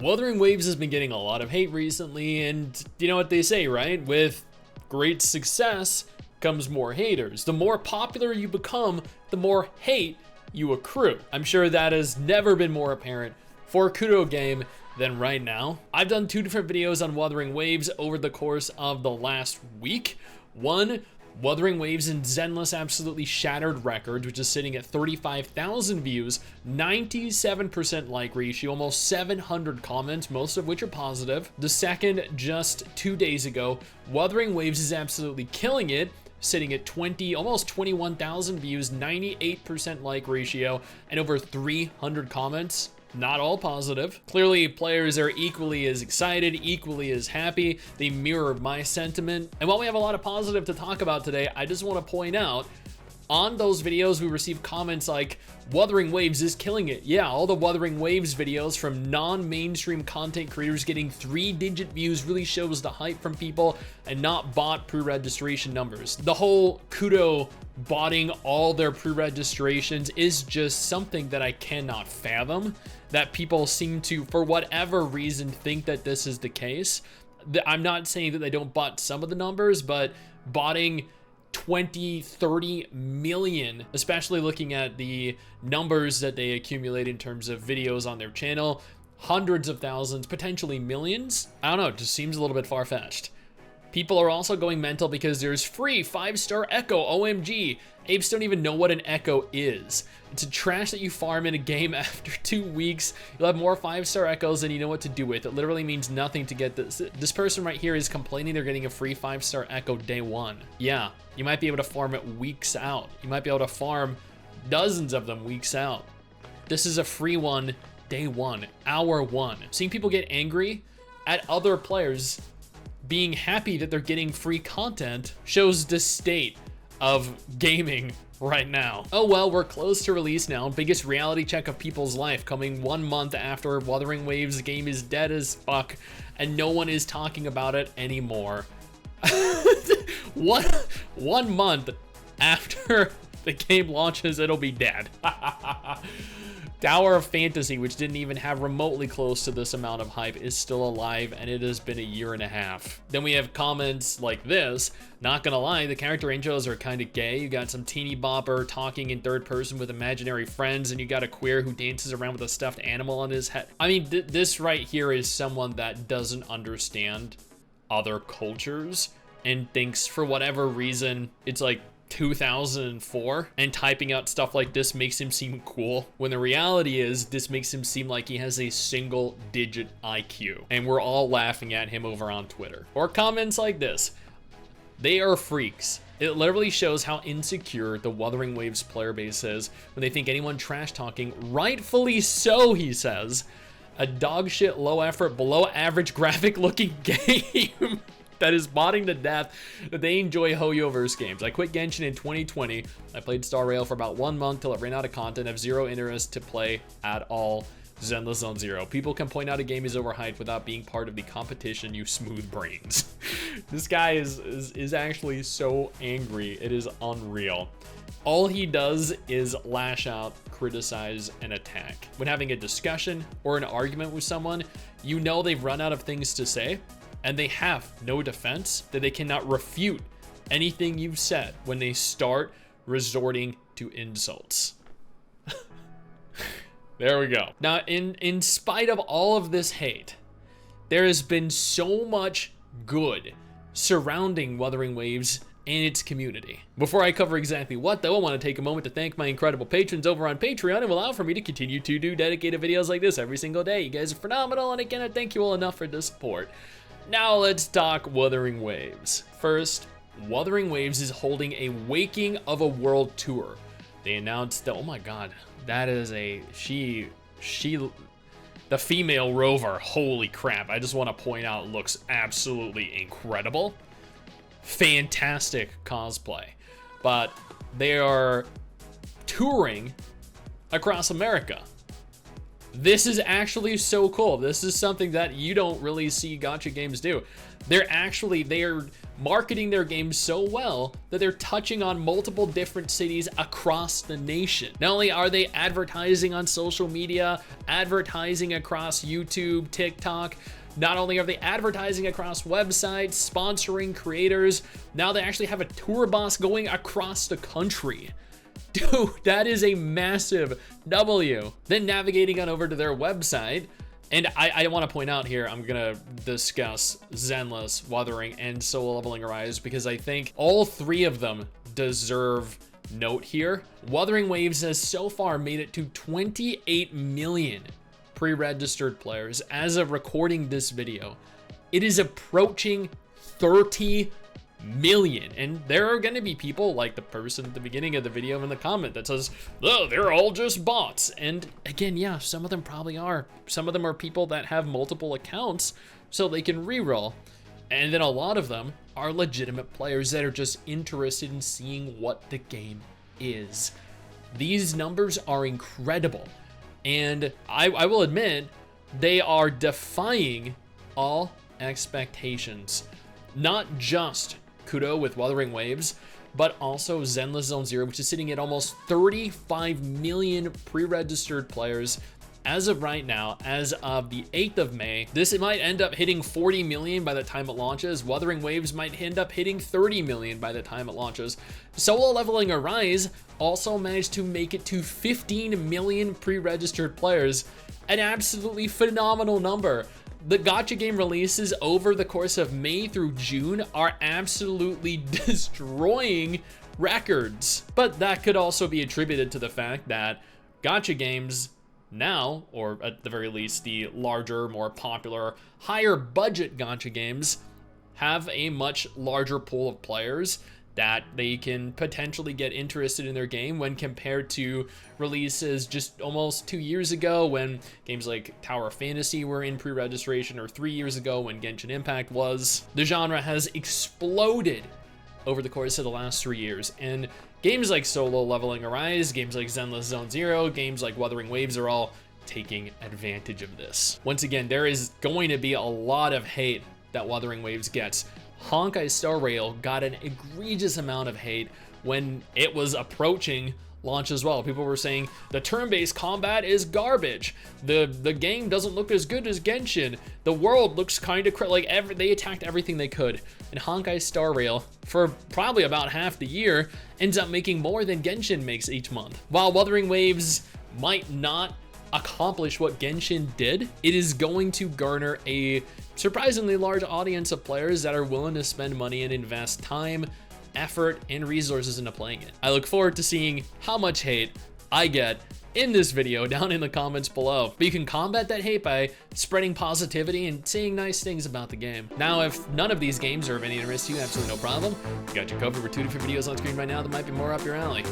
Wuthering Waves has been getting a lot of hate recently, and you know what they say, right? With great success comes more haters. The more popular you become, the more hate you accrue. I'm sure that has never been more apparent for a Kudo game than right now. I've done 2 different videos on Wuthering Waves over the course of the last week. One, Wuthering Waves and Zenless absolutely shattered records, which is sitting at 35,000 views, 97% like ratio, almost 700 comments, most of which are positive. The second, just 2 days ago, Wuthering Waves is absolutely killing it, sitting at almost 21,000 views, 98% like ratio, and over 300 comments. Not all positive. Clearly, players are equally as excited, equally as happy. They mirror my sentiment. And while we have a lot of positive to talk about today, I just want to point out, on those videos, we received comments like, Wuthering Waves is killing it. Yeah, all the Wuthering Waves videos from non-mainstream content creators getting 3-digit views really shows the hype from people and not bot pre-registration numbers. The whole Kudo botting all their pre-registrations is just something that I cannot fathom, that people seem to, for whatever reason, think that this is the case. I'm not saying that they don't bot some of the numbers, but botting 20, 30 million, especially looking at the numbers that they accumulate in terms of videos on their channel, hundreds of thousands, potentially millions. I don't know, it just seems a little bit far-fetched. People are also going mental because there's free 5-star Echo, OMG. Apes don't even know what an Echo is. It's a trash that you farm in a game. After 2 weeks, you'll have more 5-star Echoes than you know what to do with. It literally means nothing to get this. This person right here is complaining they're getting a free 5-star Echo day 1. Yeah, you might be able to farm it weeks out. You might be able to farm dozens of them weeks out. This is a free one, day 1, hour 1. Seeing people get angry at other players being happy that they're getting free content shows the state of gaming right now. Oh well, we're close to release now. Biggest reality check of people's life, coming 1 month after Wuthering Waves. The game is dead as fuck and no one is talking about it anymore. One month after the game launches, it'll be dead. Tower of Fantasy, which didn't even have remotely close to this amount of hype, is still alive, and it has been a year and a half. Then we have comments like this. Not gonna lie, the character intros are kind of gay. You got some teeny bopper talking in third person with imaginary friends, and you got a queer who dances around with a stuffed animal on his head. I mean, this right here is someone that doesn't understand other cultures and thinks for whatever reason it's like 2004 and typing out stuff like this makes him seem cool, when the reality is this makes him seem like he has a single-digit IQ, and we're all laughing at him over on Twitter. Or comments like this: they are freaks. It literally shows how insecure the Wuthering Waves player base is when they think anyone trash talking, rightfully so, he says, a dog shit, low effort, below average graphic looking game that is modding to death, that they enjoy Hoyoverse games. I quit Genshin in 2020. I played Star Rail for about 1 month till it ran out of content. I have zero interest to play at all. Zenless Zone 0. People can point out a game is overhyped without being part of the competition, you smooth brains. This guy is actually so angry. It is unreal. All he does is lash out, criticize, and attack. When having a discussion or an argument with someone, you know they've run out of things to say, and they have no defense, that they cannot refute anything you've said when they start resorting to insults. There we go. Now, in spite of all of this hate, there has been so much good surrounding Wuthering Waves and its community. Before I cover exactly what, though, I want to take a moment to thank my incredible patrons over on Patreon and allow for me to continue to do dedicated videos like this every single day. You guys are phenomenal, and I cannot thank you all enough for the support. Now let's talk Wuthering Waves. First, Wuthering Waves is holding a Waking of a World tour. They announced that, oh my god, that is the female rover, holy crap. I just want to point out, looks absolutely incredible. Fantastic cosplay. But they are touring across America. This is actually so cool. This is something that you don't really see gacha games do. They're marketing their games so well that they're touching on multiple different cities across the nation. Not only are they advertising on social media, advertising across YouTube, TikTok, not only are they advertising across websites, sponsoring creators, now they actually have a tour bus going across the country. Dude, that is a massive W. Then navigating on over to their website, and I want to point out here, I'm gonna discuss Zenless, Wuthering, and Solo Leveling Arise because I think all three of them deserve note here. Wuthering Waves has so far made it to 28 million pre-registered players as of recording this video. It is approaching 30 million, and there are going to be people like the person at the beginning of the video in the comment that says, oh, they're all just bots. And again, yeah, some of them probably are. Some of them are people that have multiple accounts so they can reroll, and then a lot of them are legitimate players that are just interested in seeing what the game is. These numbers are incredible, and I will admit they are defying all expectations. Not just Kudo with Wuthering Waves, but also Zenless Zone Zero, which is sitting at almost 35 million pre-registered players as of right now, as of the 8th of May. This might end up hitting 40 million by the time it launches. Wuthering Waves might end up hitting 30 million by the time it launches. Solo Leveling Arise also managed to make it to 15 million pre-registered players, an absolutely phenomenal number. The gacha game releases over the course of May through June are absolutely destroying records. But that could also be attributed to the fact that gacha games now, or at the very least the larger, more popular, higher budget gacha games, have a much larger pool of players that they can potentially get interested in their game when compared to releases just almost 2 years ago when games like Tower of Fantasy were in pre-registration, or 3 years ago when Genshin Impact was. The genre has exploded over the course of the last 3 years, and games like Solo Leveling Arise, games like Zenless Zone Zero, games like Wuthering Waves are all taking advantage of this. Once again, there is going to be a lot of hate that Wuthering Waves gets. Honkai Star Rail got an egregious amount of hate when it was approaching launch as well. People were saying the turn-based combat is garbage. The game doesn't look as good as Genshin. The world looks kind of like they attacked everything they could. And Honkai Star Rail, for probably about half the year, ends up making more than Genshin makes each month. While Wuthering Waves might not accomplish what Genshin did, it is going to garner a surprisingly large audience of players that are willing to spend money and invest time, effort, and resources into playing it. I look forward to seeing how much hate I get in this video down in the comments below. But you can combat that hate by spreading positivity and saying nice things about the game. Now, if none of these games are of any interest to you, absolutely no problem. Got you covered with 2 different videos on screen right now that might be more up your alley.